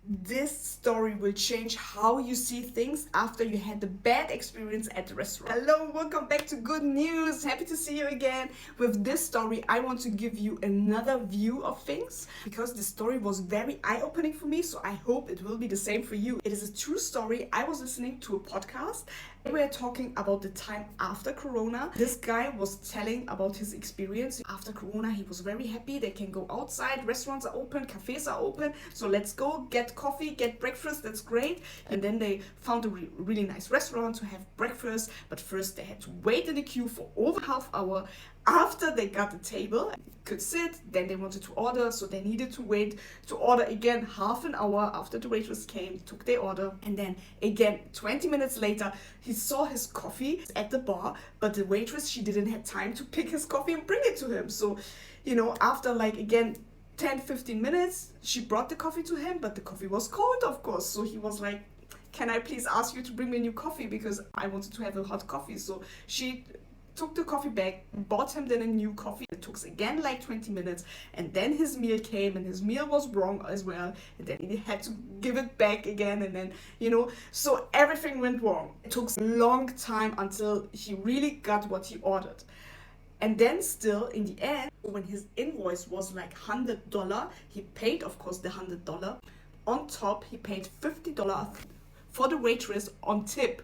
This story will change how you see things after you had the bad experience at the restaurant. Hello, welcome back to Good News. Happy to see you again. With this story, I want to give you another view of things because the story was very eye-opening for me, so I hope it will be the same for you. It is a true story. I was listening to a podcast. We were talking about the time after Corona. This guy was telling about his experience. After Corona, he was very happy. They can go outside, restaurants are open, cafes are open, so let's go get coffee, get breakfast, that's great. And then they found a really nice restaurant to have breakfast, but first they had to wait in the queue for over half hour. After they got the table, could sit, then they wanted to order, so they needed to wait to order again half an hour after the waitress came, took their order, and then again 20 minutes later he saw his coffee at the bar, but the waitress, she didn't have time to pick his coffee and bring it to him. So after again 10-15 minutes, she brought the coffee to him, but the coffee was cold, of course. So he was like, can I please ask you to bring me a new coffee, because I wanted to have a hot coffee. So she took the coffee back, bought him then a new coffee. It took again 20 minutes, and then his meal came, and his meal was wrong as well, and then he had to give it back again, and then so everything went wrong. It took a long time until he really got what he ordered. And then still, in the end, when his invoice was $100, he paid, of course, the $100. On top, he paid $50 for the waitress on tip.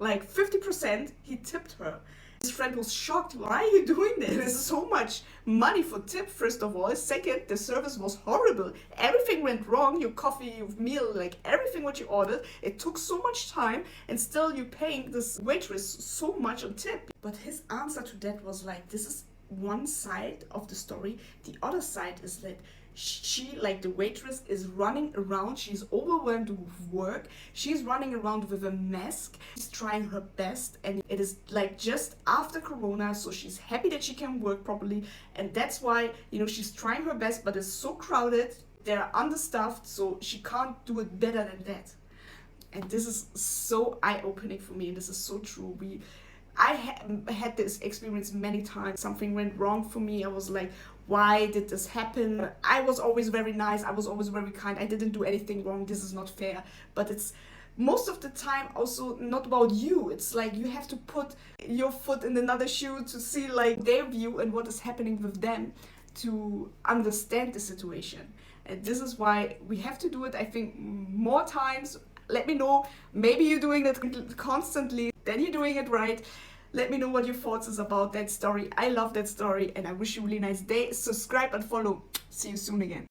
50% he tipped her. His friend was shocked. Why are you doing this? There's so much money for tip, first of all. Second, the service was horrible. Everything went wrong. Your coffee, your meal, everything what you ordered. It took so much time, and still you're paying this waitress so much on tip. But his answer to that was this is one side of the story. The other side is that she, the waitress, is running around. She's overwhelmed with work. She's running around with a mask. She's trying her best, and it is just after Corona, so she's happy that she can work properly, and that's why she's trying her best, but it's so crowded, they're understaffed, so she can't do it better than that. And this is so eye-opening for me, and this is so true. I had this experience many times. Something went wrong for me. I was like, why did this happen? I was always very nice. I was always very kind. I didn't do anything wrong. This is not fair. But it's most of the time also not about you. It's you have to put your foot in another shoe to see their view and what is happening with them to understand the situation. And this is why we have to do it, I think, more times. Let me know. Maybe you're doing that constantly. Then you're doing it right. Let me know what your thoughts is about that story. I love that story, and I wish you a really nice day. Subscribe and follow. See you soon again.